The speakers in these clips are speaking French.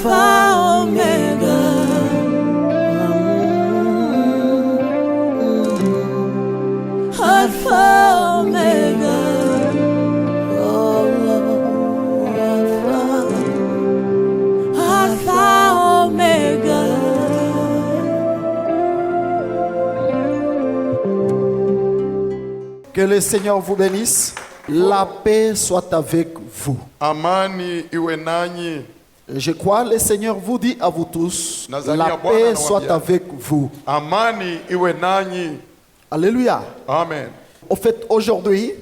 Alpha Omega. Alpha Omega. Alpha Omega. Que le Seigneur vous bénisse. La paix soit avec vous. Amani iwe nanyi. Je crois que le Seigneur vous dit à vous tous, Nazania la Bwana paix na soit wambia. avec vous. Amani iwe nanyi. Alléluia. Amen. Au fait, aujourd'hui,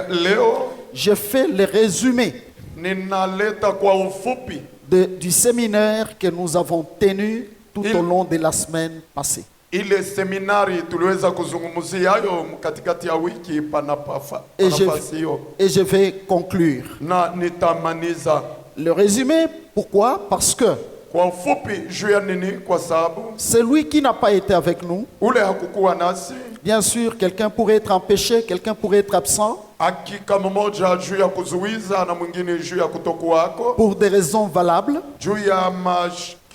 Leo je fais le résumé ninaleta kwa ufupi du séminaire que nous avons tenu tout au long de la semaine passée. ile seminari tuliweza kuzungumzia hayo katikati ya wiki panafasi hiyo. Et je vais conclure. Na nitamaniza. Le résumé, pourquoi? Parce que Kwa ufupi juu ya nini? Kwa sababu celui qui n'a pas été avec nous, ule hakukuwa nasi. bien sûr, quelqu'un pourrait être en péché, quelqu'un pourrait être absent. Hakika mmoja juu ya kuzuiza na mwingine juu ya kutokuwako. Pour des raisons valables. Juu ya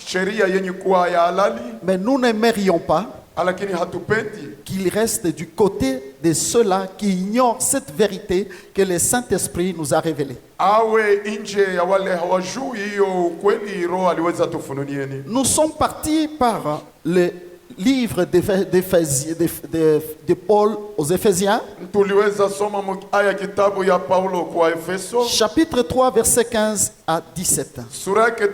sheria yenye kuwa ya halali. Mais nous n'aimerions pas Lakini hatupendi qu'il reste du côté de ceux-là qui ignorent cette vérité que le Saint-Esprit nous a révélée. awe nje ya wale hawajui hiyo ukweli Roho aliweza tufununieni. Nous sommes partis par le livre de Paul aux Éphésiens, Tuliweza soma aya kitabu ya Paulo kwa Efeso chapitre 3, versets 15 à 17. sura yake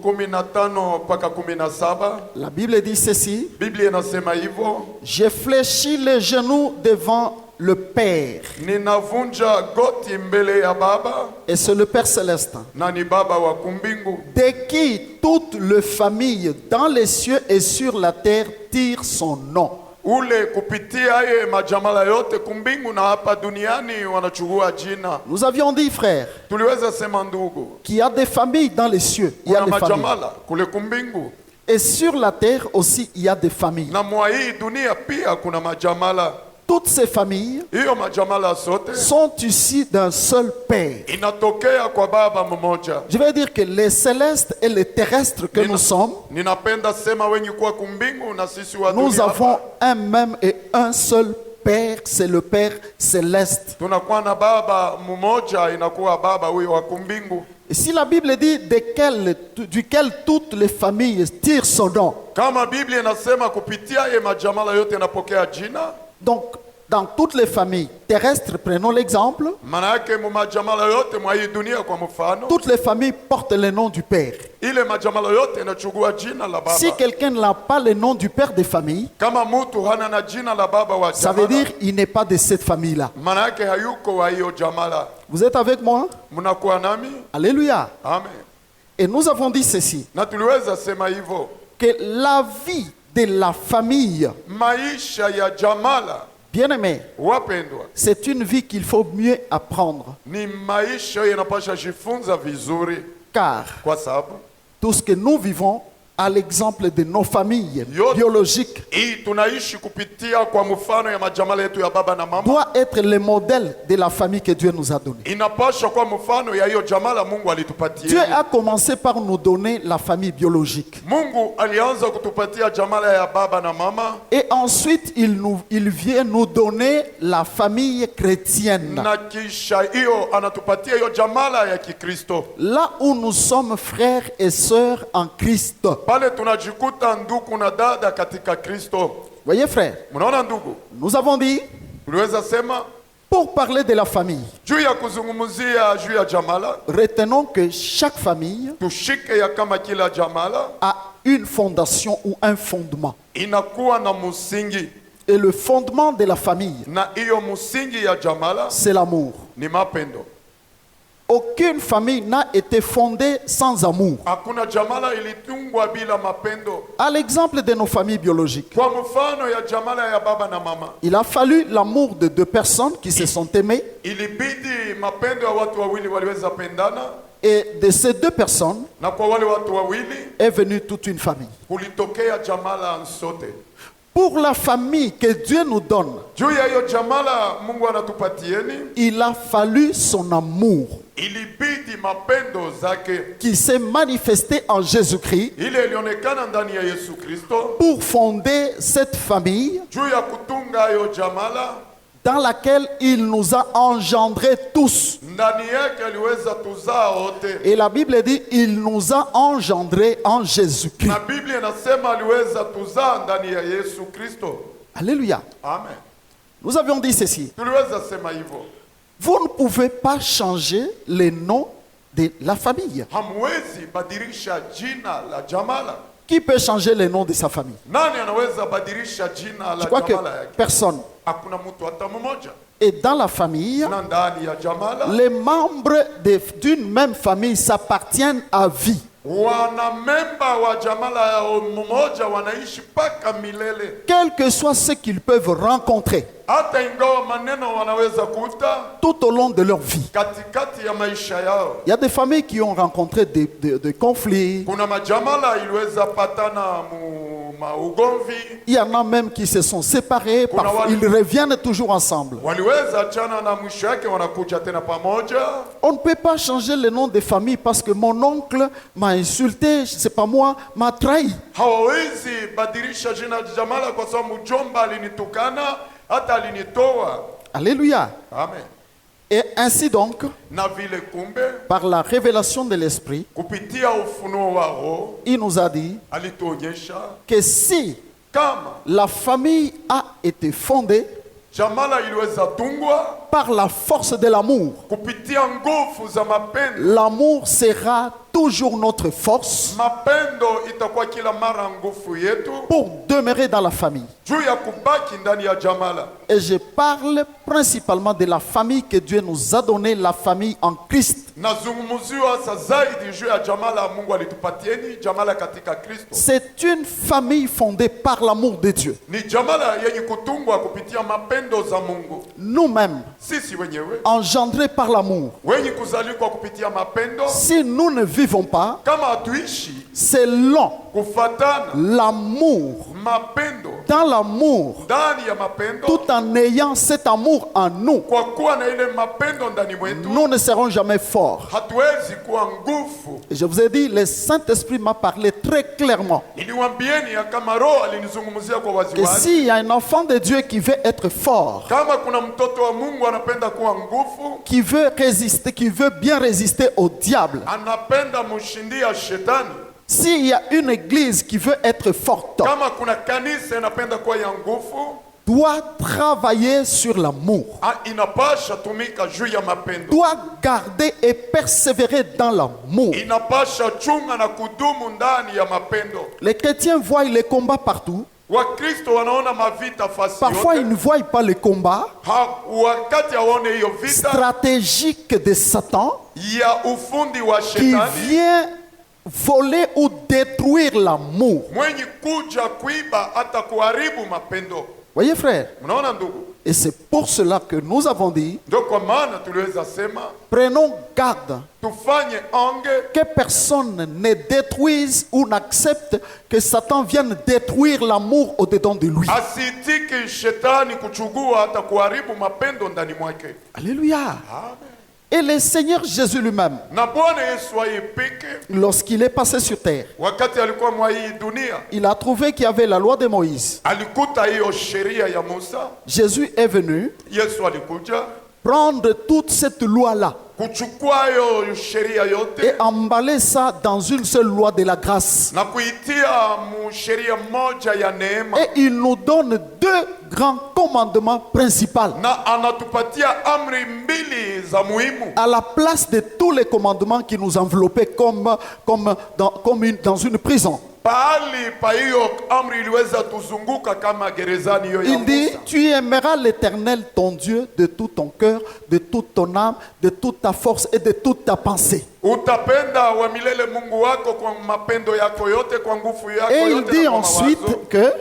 3:15 mpaka 17. La Bible dit ceci: Biblia inasema hivyo, j'ai fléchi les genoux devant le Père, ninavunja goti mbele ya Baba, et c'est le Père céleste, na ni Baba wa kumbingu, de qui toute la famille dans les cieux et sur la terre tire son nom. ule kupitia ye majamala yote kumbingu na hapa duniani wanachukua jina. Nous avions dit, frères, Tuliweza sema ndugu, qu'il y a des familles dans les cieux, il y a kuna des familles. majamala kule kumbingu, Et sur la terre aussi, il y a des familles. na mwa hii dunia pia kuna majamala. Toutes ces familles Hiyo majamala sote sont issues d'un seul Père. inatokea kwa Baba mmoja. Je veux dire que les célestes et les terrestres que nous sommes, Ninapenda sema wenye kuwa kumbingu na sisi wa nous dunia avons hapa, un même et un seul Père, c'est le Père céleste. tunakuwa na Baba mmoja, inakuwa Baba huyo wa kumbingu. Et si la Bible dit duquel toutes les familles tirent son nom, Kama Biblia inasema kupitia ye majamala yote yanapokea jina, donc dans toutes les familles terrestres, prenons l'exemple, maana yake mu majamala yote mwa hii dunia kwa mfano, toutes les familles portent le nom du Père. ile majamala yote inachukua jina la Baba. Si quelqu'un n'a pas le nom du Père des familles, Kama mtu hana na jina la Baba wa ça veut jamala, dire qu'il n'est pas de cette famille-là. maana yake hayuko wa hiyo jamala. Vous êtes avec moi? Mnakuwa nami? Alléluia. Amen. Et nous avons dit ceci, Na tuliweza sema hivyo, que la vie de la famille, maisha ya jamala, bien-aimés, wapendwa, c'est une vie qu'il faut mieux apprendre. ni maisha yanapasha jifunza vizuri, Car kwa sababu tout ce que nous vivons, à l'exemple de nos familles Yote. biologiques, hii tunaishi kupitia kwa mfano ya majamala yetu ya baba na mama. doit être le modèle de la famille que Dieu nous a donnée. Inapasha kwa mfano ya hiyo jamala Mungu Dieu alitupatia. a commencé par nous donner la famille biologique. Mungu alianza kutupatia jamala ya baba na mama, Et ensuite, il vient nous donner la famille chrétienne. na kisha hiyo anatupatia hiyo jamala ya Kikristo. Là où nous sommes frères et sœurs en Christ. Pale tunajikuta ndugu na dada katika Kristo. Voyez frères, Mnaona ndugu? nous avons dit, Tuliweza sema pour parler de la famille, juu ya kuzungumzia juu ya jamala, retenons que chaque famille tushike ya kama kila jamala a une fondation ou un fondement. inakuwa na msingi, Et le fondement de la famille, na hiyo msingi ya jamala c'est l'amour. ni mapendo. Aucune famille n'a été fondée sans amour. Hakuna jamala ilitungwa bila mapendo. À l'exemple de nos familles biologiques, Kwa mfano ya jamala ya baba na mama, il a fallu l'amour de deux personnes qui se sont aimées. ilibidi mapendo ya watu wawili waliweza pendana, Et de ces deux personnes na kwa wale watu wawili est venue toute une famille. kulitokea jamala nsote. Pour la famille que Dieu nous donne, Juu ya hiyo jamala Mungu anatupatieni, il a fallu son amour ilibidi mapendo zake qui s'est manifesté en Jésus-Christ ile ilionekana ndani ya Yesu Kristo pour fonder cette famille juu ya kutunga hiyo jamala dans laquelle il nous a engendrés tous. ndani yake aliweza tuzaa wote. Et la Bible dit, il nous a engendrés en Jésus-Christ. Na Biblia inasema aliweza tuzaa ndani ya Yesu Kristo. Alléluia. Amen. Nous avions dit ceci. Tuliweza sema hivyo. Vous ne pouvez pas changer les noms de la famille. Hamwezi badilisha jina la jamala. Qui peut changer les noms de sa famille? Nani anaweza badilisha jina Je la crois que jamala yake? personne. Hakuna mtu hata mmoja. Et dans la famille, Na ndani ya jamala les membres d'une même famille s'appartiennent à vie. wanamemba wa jamala ya mmoja wanaishi mpaka milele. Quel que soit ce qu'ils peuvent rencontrer Hata ingawa maneno wanaweza kuta tout au long de leur vie. katikati ya maisha yao. Il y a des familles qui ont rencontré des conflits. Kuna majamala iliweza patana maugomvi, Il y en a même qui se sont séparés. Parfois, ils reviennent toujours ensemble. waliweza achana na mwisho yake wanakuja tena pamoja. On ne peut pas changer le nom des familles parce que mon oncle m'a insulté, je ne sais pas moi, m'a trahi. Hawawezi badilisha jina la jamala kwa sababu mjomba alinitukana hata alinitoa. Alléluia. Amen. Et ainsi donc, Na vile kumbe par la révélation de l'Esprit, kupitia ufunuo wa Roho il nous a dit alituonyesha que si kama la famille a été fondée jamala iliweza tungwa par la force de l'amour, kupitia nguvu za mapendo. l'amour sera toujours notre force Mapendo itakuwa kila mara nguvu yetu pour demeurer dans la famille. juu ya kubaki ndani ya jamala. Et je parle principalement de la famille que Dieu nous a donnée, la famille en Christ. Nazungumziwa sasa zaidi juu ya jamala Mungu alitupatieni, jamala katika Kristo. C'est une famille fondée par l'amour de Dieu. Ni jamala yenye kutungwa kupitia mapendo za Mungu. Nous-mêmes, Sisi wenyewe engendrés par l'amour. wenye kuzalikwa kupitia mapendo, Si nous ne vivons pas kama hatuishi selon kufatana l'amour, mapendo dans l'amour, ndani ya mapendo, tout en ayant cet amour en nous, kwa kuwa na ile mapendo ndani mwetu, nous ne serons jamais forts. hatuwezi kuwa nguvu. Et je vous ai dit, le Saint-Esprit m'a parlé très clairement. Niliwaambieni ya kama Roho alinizungumzia kwa Que waziwazi, s'il y a un enfant de Dieu qui veut être fort, kama kuna mtoto wa Mungu anapenda kuwa nguvu, qui veut résister, qui veut bien résister au diable, anapenda mshindia shetani, s'il y a une église qui veut être forte, kama kuna kanisa inapenda kuwa ya nguvu, doit travailler sur l'amour, inapasha tumika juu ya mapendo, doit garder et persévérer dans l'amour. inapasha chunga na kudumu ndani ya mapendo. Les chrétiens voient les combats partout. Wakristo wanaona mavita fasi Parfois, ils yote. ne voient pas les combats Wakati hawaone hiyo vita stratégiques de Satan ya ufundi wa qui shetani vient voler ou détruire l'amour. mwenye kuja kuiba hata kuharibu mapendo. Voyez, frère? Mnaona ndugu? Et c'est pour cela que nous avons dit, Ndio kwa maana tuliweza sema prenons garde tufanye ange que personne ne détruise ou n'accepte que Satan vienne détruire l'amour au-dedans de lui. asitiki shetani kuchugua hata kuharibu mapendo ndani mwake. Alléluia. Amen. Et le Seigneur Jésus lui-même, Na Bwana Yesu ayepeke lorsqu'il est passé sur terre, wakati alikuwa mwa hii dunia il a trouvé qu'il y avait la loi de Moïse. alikuta hiyo sheria ya Musa. Jésus est venu Yesu alikuja prendre toute cette loi-là kuchukua hiyo sheria et yote emballer ça dans une seule loi de la grâce. na kuitia mu sheria moja ya neema, Et il nous donne deux grands commandements principaux na anatupatia amri mbili za muhimu à la place de tous les commandements qui nous enveloppaient dans une prison. pahali pa hiyo amri iliweza tuzunguka kama gerezani hiyo ya Il dit, Musa. tu aimeras l'Éternel ton Dieu de tout ton cœur, de toute ton âme, de toute ta force et de toute ta pensée. Utapenda wa milele Mungu wako kwa mapendo yako yote, kwa nguvu yako Et il yote dit na kwa ensuite mawazo. que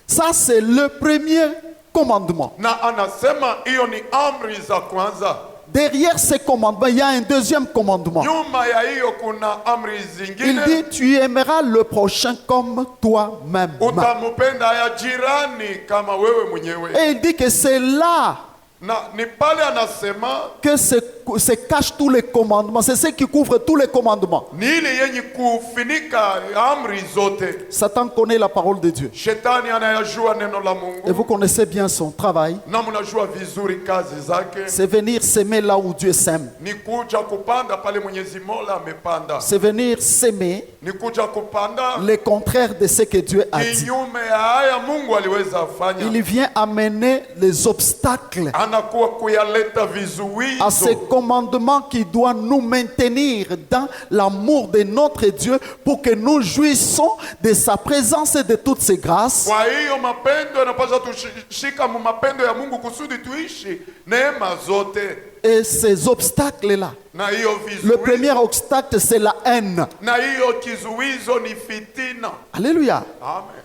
ça c'est le premier commandement. Na anasema hiyo ni amri za kwanza. derrière ces commandements, il y a un deuxième commandement. Nyuma ya hiyo kuna amri Il zingine. dit, tu aimeras le prochain comme toi-même. Utamupenda ya jirani kama wewe mwenyewe. Et il dit que c'est là Na ni pale anasema que se cachent tous les commandements. C'est ce qui couvre tous les commandements. ni ile yenye kufinika amri zote. Satan connaît la parole de Dieu. Shetani anayajua neno la Et vous Mungu connaissez bien son travail. na mnajua vizuri kazi zake. C'est venir s'aimer là où Dieu s'aime. Ni kuja kupanda pale Mwenyezi Mola amepanda. C'est venir s'aimer Ni kuja kupanda le contraire de ce que Dieu a dit. kinyume ya haya Mungu aliweza afanya. Il vient amener les obstacles Anakuwa kuyaleta à ces vizuizo commandements qui doivent nous maintenir dans l'amour de notre Dieu pour que nous jouissons de sa présence et de toutes ses grâces. Kwa hiyo mapendo yanapaswa tushika mu mapendo ya Mungu kusudi tuishi neema zote. Et ces obstacles-là, Na hiyo le vizuizo, premier obstacle, c'est la haine. na hiyo kizuizo ni fitina. Alléluia. Amen.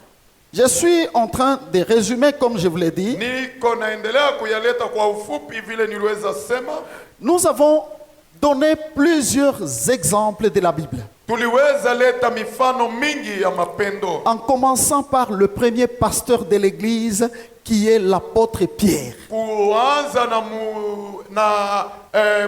Je suis en train de résumer, comme je vous l'ai dit. Niko naendelea kuyaleta kwa ufupi vile niliweza sema. Nous avons donné plusieurs exemples de la Bible, Tuliweza leta mifano mingi ya mapendo. en commençant par le premier pasteur de l'Église, qui est l'apôtre Pierre. Kuanza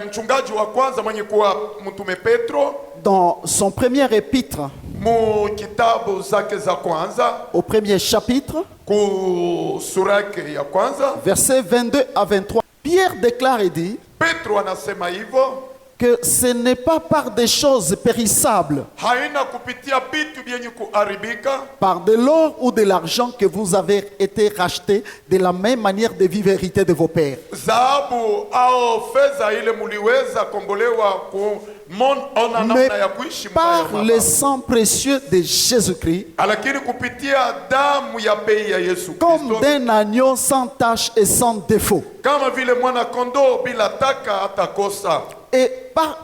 mchungaji wa kwanza mwenye kuwa mtume Petro Dans son premier épître, mu kitabu zake za kwanza au premier chapitre, ku sura yake ya kwanza versets 22 à 23, Pierre déclare et dit Petro anasema hivyo, que ce n'est pas par des choses périssables, haina kupitia vitu vyenye kuharibika, par de l'or ou de l'argent que vous avez été rachetés de la même manière de vivre hérité de vos pères, dhahabu au fedha ile muliweza kombolewa ona mais namna ya kuishi par mbaya le baba. sang précieux de Jésus-Christ, Lakini kupitia damu ya bei ya Yesu comme Kristo, d'un agneau sans tache et sans défaut. kama vile mwana kondoo bila taka atakosa. Et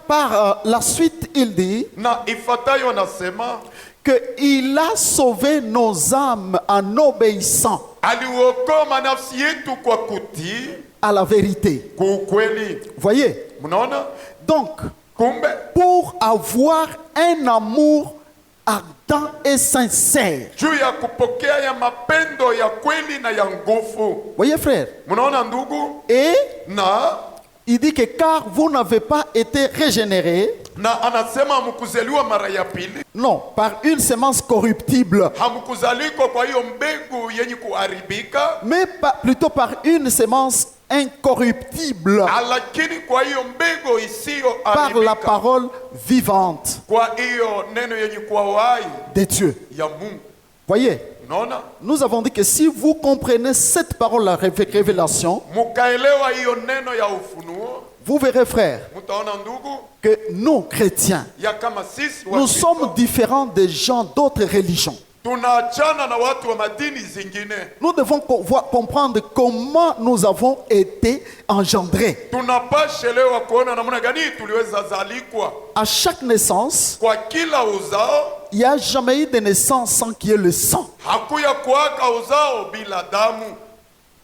par la suite, il dit Na ifatayo anasema qu'il a sauvé nos âmes en obéissant aliuokoma nafsi yetu kwa kutii à la vérité. kuukweli. Voyez? Mnaona? Donc, Kumbe pour avoir un amour ardent et sincère. juu ya kupokea ya mapendo ya kweli na ya nguvu. Voyez, frère? Mnaona ndugu? Et Na il dit que car vous n'avez pas été régénérés, anasema hamkuzaliwa mara ya pili, non, par une semence corruptible, hamkuzalikwa kwa hiyo mbegu yenye kuharibika, mais plutôt par une semence incorruptible, lakini kwa hiyo mbegu par la isiyoharibika, parole vivante kwa hiyo neno yenye kuwa uhai de Dieu. ya Mungu. Voyez? Unaona? Nous avons dit que si vous comprenez cette parole, la révélation, Mukaelewa hiyo neno ya ufunuo, vous verrez, frère, mtaona ndugu que nous, chrétiens, ya kama sisi nous sommes différents des gens d'autres religions. tunaachana na watu wa madini zingine. Nous devons comprendre comment nous avons été engendrés. Tunapashelewa kuona namna gani tuliweza zalikwa. À chaque naissance, Kwa kila uzao il n'y a jamais eu de naissance sans qu'il y ait le sang. hakuya kuwaka uzao bila damu.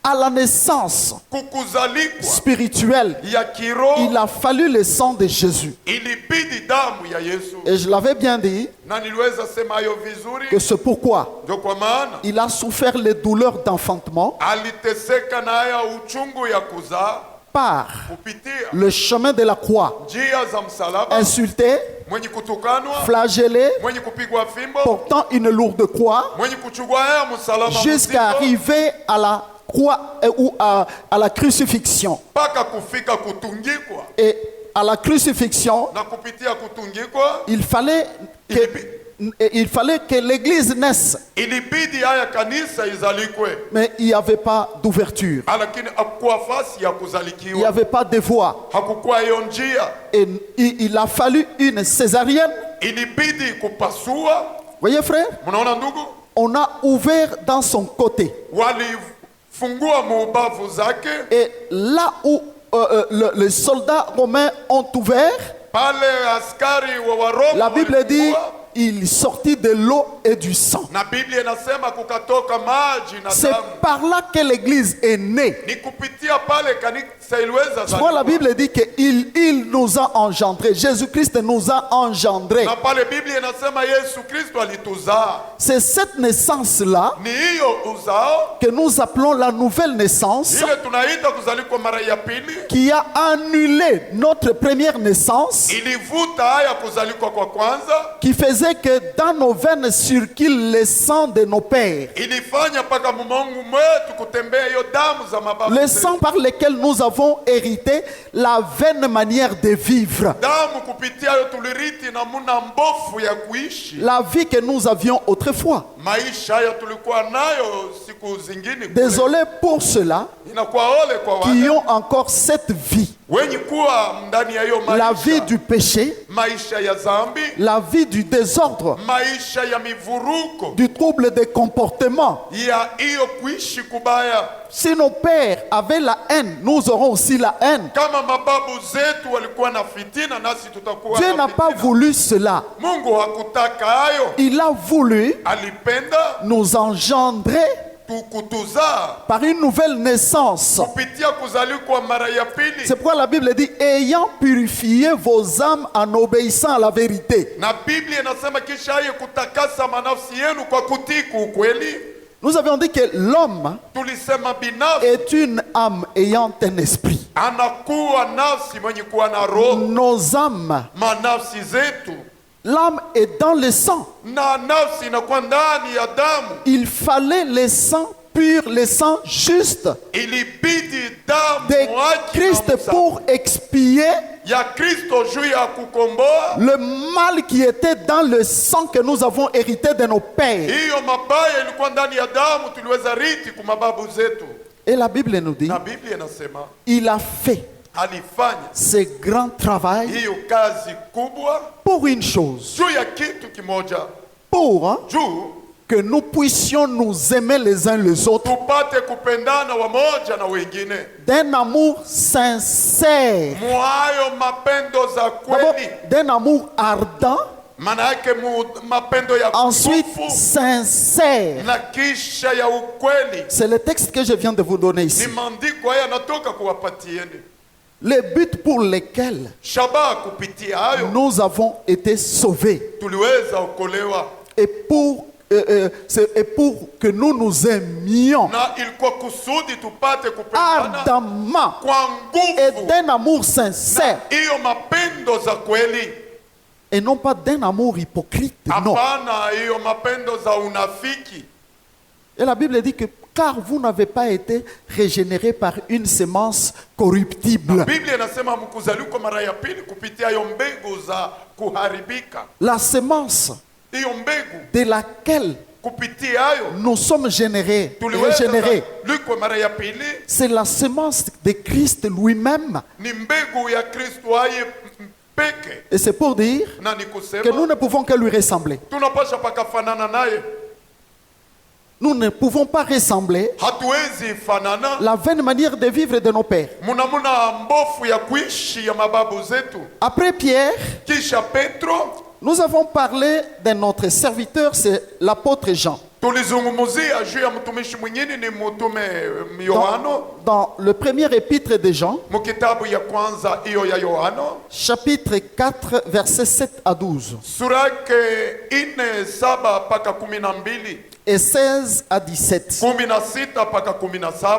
À la naissance Kukuzalikwa spirituelle, ya kiroho il a fallu le sang de Jésus. ilibidi damu ya Yesu. Et je l'avais bien dit, Na niliweza sema hayo vizuri, que c'est pourquoi ndio kwa maana il a souffert les douleurs d'enfantement aliteseka na haya uchungu ya kuzaa par kupitia le chemin de la croix, njia za msalaba, insulté, mwenye kutukanwa, flagellé, mwenye kupigwa fimbo, portant une lourde croix, mwenye kuchukua haya msalaba jusqu'à mzito, arriver à la croix ou à la crucifixion. mpaka kufika kutungikwa. Et à la crucifixion, Na kupitia kutungikwa il fallait que l'église naisse, ilibidi haya kanisa izalikwe, mais il n'y avait pas d'ouverture, lakini hakukuwa fasi ya il n'y kuzalikiwa, avait pas de voie. hakukuwa hiyo njia, Et il a fallu une césarienne. ilibidi kupasua. Voyez, frère, Mnaona ndugu, on a ouvert dans son côté. walifungua mubavu zake, Et là où les soldats romains ont ouvert, pale askari wa Waroma la Bible dit, walifungua, il sortit de l'eau et du sang. na Biblia inasema kukatoka maji na C'est damu. par là que l'Église est née. Ni kupitia pale kanisa iliweza Tu vois, la zaliwa. Bible dit qu'il nous a engendrés. Jésus-Christ nous a engendrés. Na pale Biblia inasema Yesu Kristo alituzaa. C'est cette naissance-là Ni hiyo uzao que nous appelons la nouvelle naissance ile tunaita kuzaliwa mara ya pili, qui a annulé notre première naissance, ilivuta haya kuzaliwa kwa kwanza, qui faisait que dans nos veines circule le sang de nos pères. ilifanya mpaka mumongu mwetu kutembea hiyo damu za mababu Le zetu. sang par lequel nous avons hérité la vaine manière de vivre. Damu kupitia hiyo tuliriti namuna mbofu ya kuishi. La vie que nous avions autrefois. Maisha haya tulikuwa nayo siku zingine kule. Désolé pour ceux-là Inakuwa ole kwa qui wale ont encore cette vie. wenye kuwa ndani ya hiyo La vie maisha, du péché, maisha ya zambi, la vie du désordre, maisha ya mivuruko, du trouble de comportement. ya hiyo kuishi kubaya. Si nos pères avaient la haine, nous aurons aussi la haine. Kama mababu zetu walikuwa na fitina, nasi tutakuwa Dieu na n'a pas fitina. voulu cela. Mungu hakutaka hayo, Il a voulu alipenda nous engendrer kutuzaa par une nouvelle naissance. kupitia kuzaliwa mara ya pili. C'est pourquoi la Bible dit, ayant purifié vos âmes en obéissant à la vérité. Na Biblia inasema kisha yeye kutakasa manafsi yenu kwa kutii ukweli. Nous avions dit que l'homme Tulisema binafsi est une âme ayant un esprit. anakuwa nafsi mwenye kuwa na roho. Nos âmes, Manafsi zetu l'âme est dans le sang. na nafsi inakuwa ndani ya damu. Il fallait le sang pur, le sang juste Ilibidi damu de haki na Christ msa- pour expier ya Kristo juu ya kukomboa le mal qui était dans le sang que nous avons hérité de nos pères. hiyo mabaya ilikuwa ndani ya damu tuliweza riti kwa mababu zetu. Et la Bible nous dit, Na Biblia inasema il a fait alifanya ce grand travail hiyo kazi kubwa pour une chose, juu ya kitu kimoja, pour juu que nous puissions nous aimer les uns les autres tupate kupendana wamoja na wengine, d'un amour sincère, mwayo mapendo za d'abord kweli, d'un amour ardent, maana yake mapendo ya ensuite kutufu sincère. na kisha ya ukweli. C'est le texte que je viens de vous donner Ni ici. maandiko haya natoka kuwapatieni Le but pour lequel shabaha, kupitia hayo nous avons été sauvés tuliweza okolewa, et pour que nous nous aimions na ilikuwa kusudi tupate kupendana ardemment kwa et nguvu, d'un amour sincère hiyo mapendo za kweli, et non pas d'un amour hypocrite. Non. hapana hiyo mapendo za unafiki. Et la Bible dit que car vous n'avez pas été régénérés par une semence corruptible. Biblia inasema mkuzaliwa mara ya pili kupitia hiyo mbegu za kuharibika, La semence hiyo mbegu de laquelle kupitia hayo nous sommes régénérés, tuliweza kuzaliwa mara ya pili, c'est la semence de Christ lui-même. ni mbegu ya Kristo aye peke. Et c'est pour dire Na ni que nous kusema ne pouvons que lui ressembler. tunapasha pakafanana naye, Nous ne pouvons pas ressembler hatuwezi fanana la vaine manière de vivre de nos pères. munamuna mbofu ya kuishi ya mababu zetu. Après Pierre, Kisha Petro nous avons parlé de notre serviteur, c'est l'apôtre Jean. tulizungumzia juu ya mtumishi mwingine ni mtume Yohano Dans le premier épître de Jean, mukitabu ya kwanza hiyo ya Yohano chapitre 4, versets 7 à 12 sura yake 4:7 mpaka 12, et 16 à 17. 16 mpaka 17.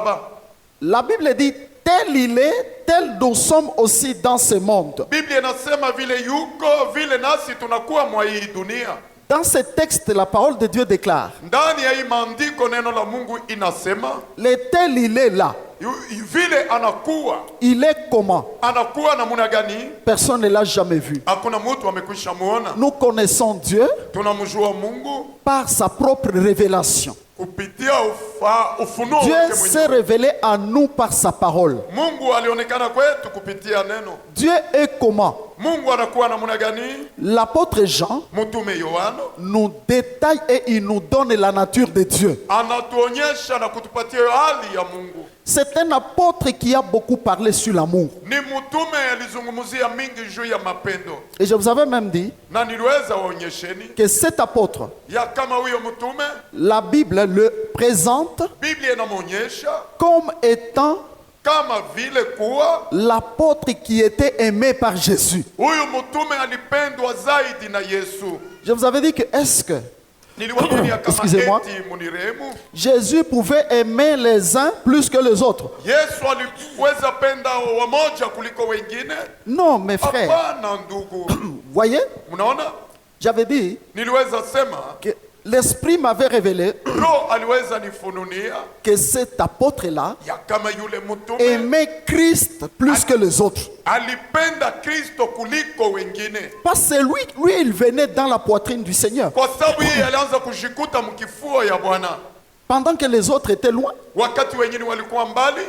La Bible dit, tel il est, tel nous sommes aussi dans ce monde. Biblia inasema vile yuko vile nasi tunakuwa mwa hii dunia. Dans ce texte, la parole de Dieu déclare, Ndani ya hii maandiko neno la Mungu inasema le tel il est là. vile anakuwa Il est comment? anakuwa namuna gani? Personne ne l'a jamais vu. Hakuna mtu amekwisha muona. Nous connaissons Dieu Tunamjua Mungu par sa propre révélation. kupitia ufunuo Dieu wake s'est mwenyewe. révélé à nous par sa parole. Mungu alionekana kwetu kupitia neno. Dieu est comment? Mungu anakuwa namna gani? L'apôtre Jean Mtume Yohana nous détaille et il nous donne la nature de Dieu. anatuonyesha na kutupatia hali ya Mungu. C'est un apôtre qui a beaucoup parlé sur l'amour. Ni mtume alizungumzia mingi juu ya mapendo. Et je vous avais même dit Na niliweza waonyesheni que cet apôtre, ya kama huyo mtume la Bible le présente Biblia inamwonyesha comme étant kama vile kuwa l'apôtre qui était aimé par Jésus. huyu mtume alipendwa zaidi na Yesu. Je vous avais dit que est-ce que Niliwaambia kama Excusez-moi. eti muniremu, Jésus pouvait aimer les uns plus que les autres? Yesu aliweza penda wamoja kuliko wengine? Non, mes frères. Hapana ndugu. Voyez, Mnaona? j'avais dit Niliweza sema que l'Esprit m'avait révélé Roho aliweza nifununia que cet apôtre-là ya kama yule mtume aimait Christ plus que les autres. alipenda Kristo kuliko wengine, Parce que lui, il venait dans la poitrine du Seigneur. kwa sababu yeye alianza kujikuta mkifua ya Bwana Pendant que les autres étaient loin. wakati wengine walikuwa mbali.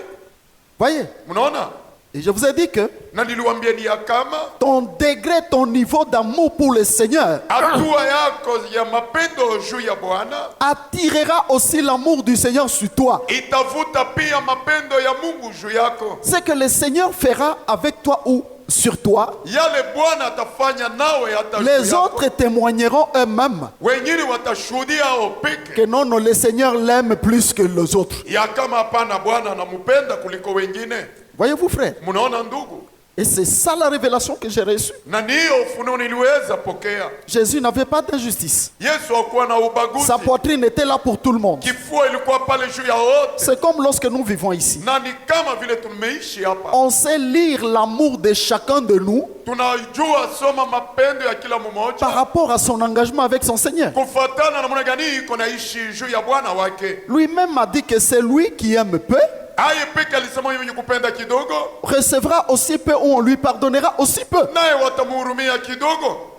Voyez, Mnaona? et je vous ai dit que Na niliwaambia ni ya kama ton degré, ton niveau d'amour pour le Seigneur hatua yako ya mapendo juu ya Bwana attirera aussi l'amour du Seigneur sur toi. itavuta pia mapendo ya Mungu juu yako. C'est que le Seigneur fera avec toi ou sur toi. Yale Bwana atafanya nawe hata Les juu yako. autres témoigneront eux-mêmes Wengine watashuhudia hao peke que non, non, le Seigneur l'aime plus que les autres. ya kama hapana, Bwana anampenda kuliko wengine. Voyez-vous, frère? Mnaona ndugu? Et c'est ça la révélation que j'ai reçue. Na niyo ufunuo niliweza pokea. Jésus n'avait pas d'injustice. Yesu hakuwa na ubaguzi. Sa poitrine était là pour tout le monde. Kifua ilikuwa pale juu ya wote. C'est comme lorsque nous vivons ici. Na ni kama vile tumeishi hapa. On sait lire l'amour de chacun de nous Tunajua soma mapendo ya kila par mmoja rapport à son engagement avec son Seigneur. kufuatana na namna gani iko naishi juu ya Bwana wake. Lui-même a dit que c'est lui qui aime peu, Aye peke alisema yeye mwenye kupenda kidogo recevra aussi peu ou on lui pardonnera aussi peu. naye watamhurumia kidogo.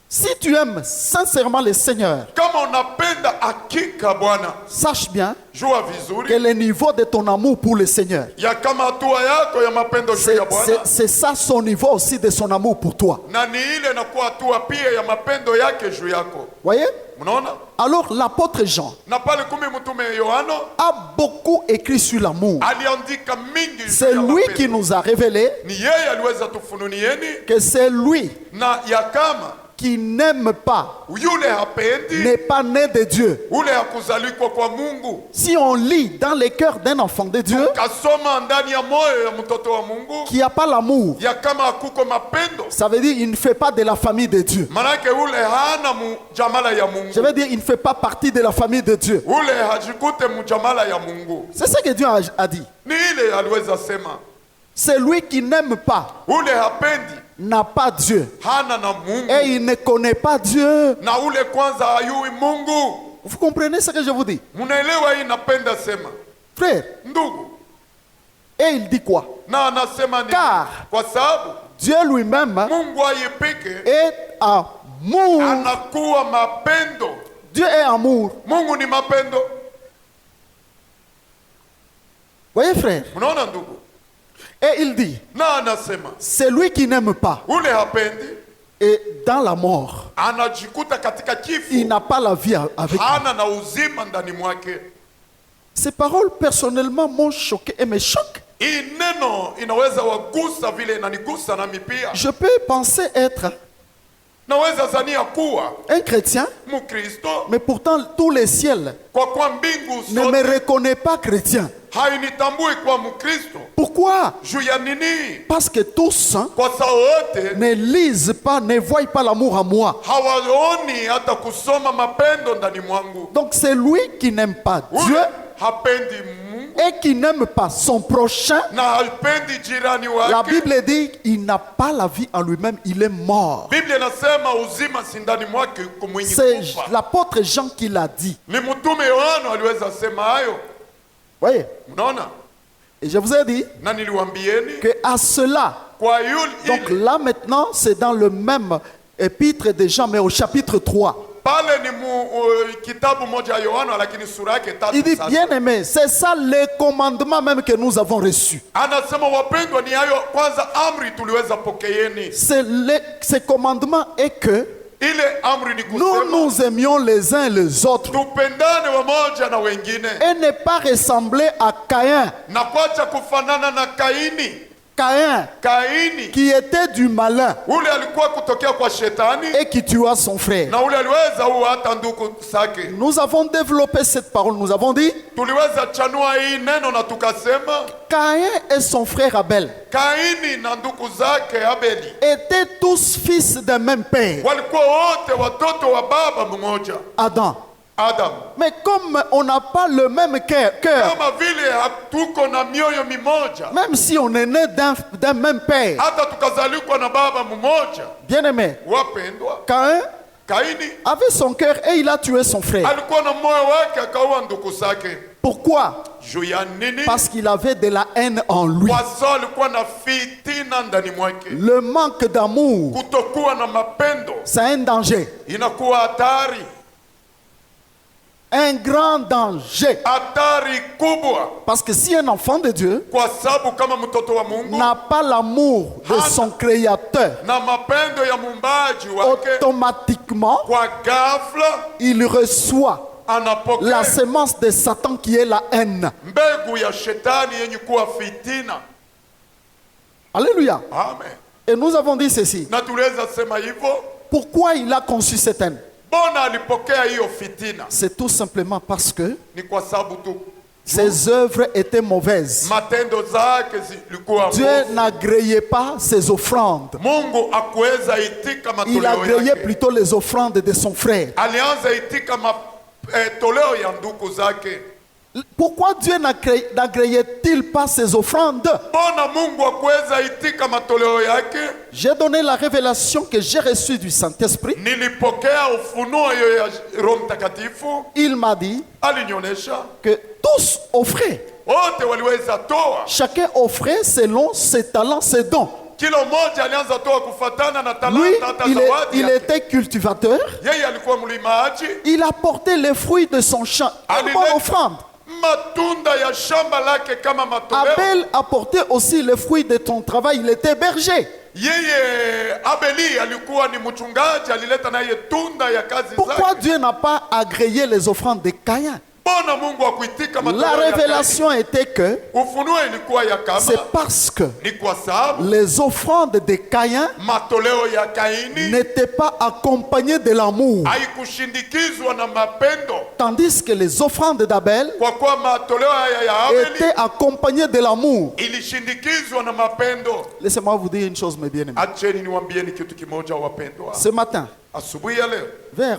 Si tu aimes sincèrement le Seigneur, Kama unapenda hakika Bwana, sache bien jua que vizuri le niveau de ton amour pour le Seigneur, ya kama hatua yako ya mapendo juu ya Bwana c'est ça son niveau aussi de son amour pour toi. na ni ile inakuwa hatua pia ya mapendo yake juu yako. Voyez? Mnaona? Alors l'apôtre Jean Na pale kumi mtume Yohana a beaucoup écrit sur l'amour. aliandika mingi juu C'est ya lui qui mapendo. nous a révélé Ni yeye aliweza tufununieni que c'est lui na ya kama qui n'aime pas, yule hapendi, n'est pas né de Dieu. ule hakuzalikwa kwa Mungu. Si on lit dans le cœur d'un enfant de Dieu Kasoma ndani ya moyo ya mtoto wa Mungu qui n'a pas l'amour, ya kama hakuko mapendo, ça veut dire qu'il ne fait pas de la famille de Dieu. manake ule hana mujamala ya Je Mungu, veux dire, il ne fait pas partie de la famille de Dieu. ule hajikute mujamala ya Mungu. C'est ce que Dieu a dit. Ni ile aliweza sema, Celui qui n'aime pas ule hapendi n'a pas Dieu. hana na Mungu, Et il ne connaît pas Dieu. na ule kwanza hayui Mungu. Vous comprenez ce que je vous dis? Munaelewa hii napenda sema Frère, ndugu, et il dit quoi? na anasema ni Car kwa sababu Dieu lui-même Mungu aye peke est amour. anakuwa mapendo. Dieu est amour. Mungu ni mapendo. Voyez, frère? Mnaona ndugu? Et il dit, Na anasema celui qui n'aime pas ule hapendi est dans la mort. anajikuta katika Il kifo, n'a pas la vie avec lui. hana na uzima ndani mwake. Ces paroles, personnellement, m'ont choqué et me choquent. Hii neno inaweza wagusa vile inanigusa nami pia. Je peux penser être Naweza zania kuwa un chrétien, Mkristo mais pourtant tous les ciels kwa kuwa mbingu ne me sote reconnaissent pas chrétien. hainitambui kwa Mkristo. Pourquoi? Juu ya nini? Parce que tous Kwa sababu wote ne lisent pas, ne voient pas l'amour en moi. hawaoni hata kusoma mapendo ndani mwangu. Donc c'est lui qui n'aime pas Ule Dieu hapendi Mungu et qui n'aime pas son prochain. na hapendi jirani La wake. Bible dit il n'a pas la vie en lui-même, il est mort. Biblia inasema uzima si ndani mwake, uko mwenye C'est kufa. l'apôtre Jean qui l'a dit. Ni mtume Yohana aliweza sema hayo. Voyez? Mnaona? Et je vous ai dit Na niliwaambieni que à cela, kwa yule donc ile là maintenant, c'est dans le même épître de Jean, mais au chapitre 3. Pale ni kitabu moja ya Yohana lakini sura yake tatu. Il dit, sasa. bien aimé, c'est ça les commandements même que nous avons reçus. Anasema wapendwa, ni hayo kwanza amri tuliweza pokeeni. Ce commandement est que Ile amri ni nous kusema nous aimions les uns les autres tupendane wamoja na wengine et ne pas ressembler à Caïn. na kuacha kufanana na Kaini. Kaini Qui était du malin ule alikuwa kutokea kwa shetani et qui tua son frère. na ule aliweza uwa hata ndugu zake. Nous avons développé cette parole, nous avons dit Tuliweza chanua hii neno na tukasema Caïn et son frère Abel Kaini na ndugu zake Abeli étaient tous fils d'un même père, walikuwa wote watoto wa baba mmoja Adam. Adam. Mais comme on n'a pas le même cœur, Kama vile hatuko na mioyo mimoja, même si on est né d'un même père, hata tukazalikwa na baba mmoja, bien aimé, wapendwa, Caïn Kaini avait son cœur et il a tué son frère. alikuwa na moyo wake akaua ndugu zake. Pourquoi? Juu ya nini? Parce qu'il avait de la haine en lui. Kwa sababu alikuwa na fitina ndani mwake. Le manque d'amour, Kutokuwa na mapendo c'est un danger. inakuwa hatari, Un grand danger. hatari kubwa, Parce que si un enfant de Dieu kwa sababu kama mtoto wa Mungu n'a pas l'amour de son Créateur, na mapendo ya muumbaji wake, automatiquement, kwa ghafla il reçoit la anapokea semence de Satan qui est la haine. mbegu ya shetani yenye kuwa fitina. Alléluia. Amen. Et nous avons dit ceci. Na tuliweza sema hivyo, Pourquoi il a conçu cette haine? bona alipokea hiyo fitina? C'est tout simplement parce que Ni kwa sababu tu ses œuvres étaient mauvaises. matendo zake zilikuwa Dieu mbovu. n'agréait pas ses offrandes. Mungu akuweza itika Il matoleo agréait yake. plutôt les offrandes de son frère. Alianza itika toleo ya ndugu zake. Pourquoi Dieu n'agréait-il pas ses offrandes? Bona Mungu akuweza itika matoleo yake? J'ai donné la révélation que j'ai reçue du Saint-Esprit. Nilipokea ufunuo hiyo ya Roho Mtakatifu. Il m'a dit Alinionyesha que tous offraient. wote waliweza toa, Chacun offrait selon ses talents, ses dons. kila mmoja alianza toa kufatana na Lui, talanta hata zawadi il yake. était cultivateur. Yeye alikuwa mlimaji, Il apportait les fruits de son champ. Une bonne offrande. matunda ya shamba lake kama matoleo. Abel apportait aussi les fruits de ton travail. Il était berger. Yeye Abeli alikuwa ni mchungaji, alileta naye tunda ya kazi Pourquoi zake. Dieu n'a pas agréé les offrandes de Caïn? Bona Mungu akuitika La matoleo ya révélation était que Kaini. Ufunuo ilikuwa ya kama c'est parce que ni kwa sababu les offrandes de Caïn matoleo ya Kaini n'étaient pas accompagnées de l'amour, haikushindikizwa na mapendo, tandis que les offrandes d'Abel kwa kuwa matoleo haya ya Abeli étaient accompagnées de l'amour. ilishindikizwa na mapendo. Laissez-moi vous dire une chose, mes bien-aimés. Acheni niwaambieni kitu kimoja wapendwa. Ce matin, Asubuhi ya leo vers,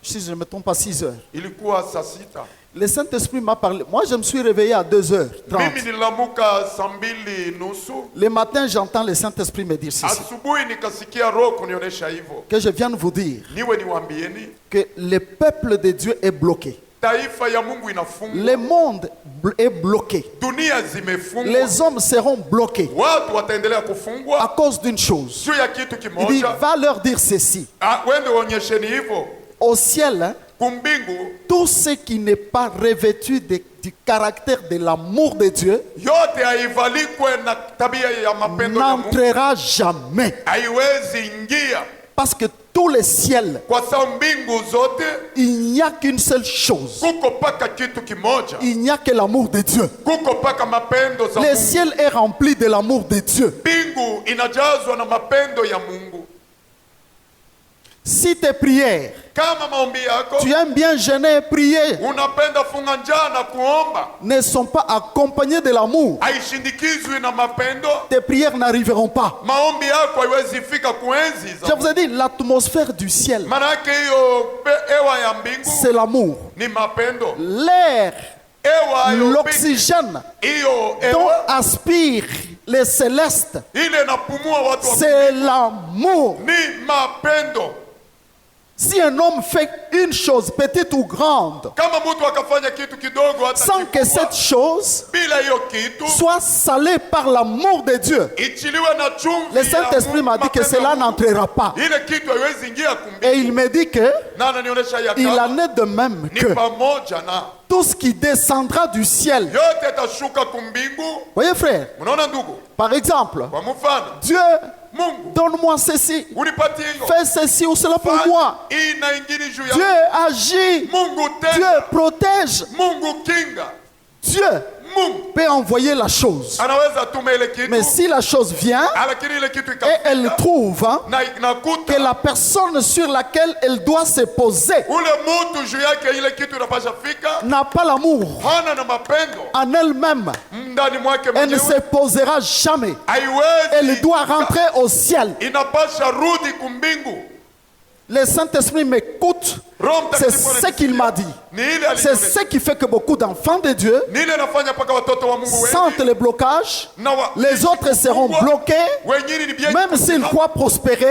si je ne me trompe pas, 6 heures, ilikuwa saa sita. le Saint-Esprit m'a parlé. Moi, je me suis réveillé à 2h30. Mimi nililamuka saa 2:30. Le matin, j'entends le Saint-Esprit me dire ceci. Asubuhi nikasikia Roho kunionyesha hivyo. Que je viens de vous dire Niwe niwaambieni, que le peuple de Dieu est bloqué. taifa ya Mungu inafungwa, Le monde est bloqué. dunia zimefungwa, Les hommes seront bloqués watu wataendelea à kufungwa cause d'une chose. juu ya kitu Il dit, kimoja. va leur dire ceci. Wende waonyesheni hivyo. Au ciel, hein, Kumbingu tout ce qui n'est pas revêtu du caractère de l'amour de Dieu yote haivalikwe na tabia ya mapendo ya Mungu, n'entrera jamais. haiwezi ingia, Parce que tous les ciels, kwa sababu mbingu zote il n'y a qu'une seule chose. kuko paka kitu kimoja, Il n'y a que l'amour de Dieu. kuko paka mapendo za Le Mungu. ciel est rempli de l'amour de Dieu. Mbingu inajazwa na mapendo ya Mungu. Si tes prières, Kama maombi yako tu aimes bien jeûner et prier, unapenda funga njaa na kuomba, ne sont pas accompagnées de l'amour, haishindikizwi na mapendo, tes prières n'arriveront pas. maombi yako haiwezi fika kuenzi Je za vous ai dit, l'atmosphère du ciel, maana yake. Hiyo hewa ya mbingu c'est l'amour. ni mapendo. L'air, Hewa ya mbingu, l'oxygène hiyo dont hewa aspirent les célestes, ile napumua watu wa c'est l'amour. ni mapendo. Si un homme fait une chose, petite ou grande, kama mtu akafanya kitu kidogo hata sans que kikubwa, cette chose bila hiyo kitu soit salée par l'amour de Dieu, ichiliwe na chumvi le Saint-Esprit m'a dit que cela n'entrera pas. ile kitu haiwezi ingia kumbi. Et il me dit que Na ananionyesha ya il kama en est de même ni que pamoja na tout ce qui descendra du ciel. yote yatashuka kumbingu. Voyez frère, Mnaona ndugu, par exemple, kwa mfano Dieu, Mungu donne-moi ceci, unipatie hiyo, fais ceci ou cela pour moi. hii na ingine juu Dieu ya agit, Mungu Dieu tena, protège, Mungu kinga, Dieu Mungu peut envoyer la chose. anaweza tuma ile kitu, Mais si la chose vient lakini ile kitu et elle ikafika trouve na inakuta que la personne sur laquelle elle doit se poser ule mtu juu yake ile kitu inapasha fika, n'a pas l'amour hana na mapendo en elle-même, ndani mwake elle ne se mwenyewe, posera jamais. Elle haiwezi, doit rentrer au ciel. inapasha rudi kumbingu. Le Saint-Esprit m'écoute. Roho C'est Mtakatifu ce qu'il m'a dit. ni ile C'est alinionyesha. ce qui fait que beaucoup d'enfants de Dieu Ni ile inafanya mpaka watoto wa Mungu sentent wengi le blocage. na Les autres seront bloqués, wengine ni bien même s'ils croient prospérer.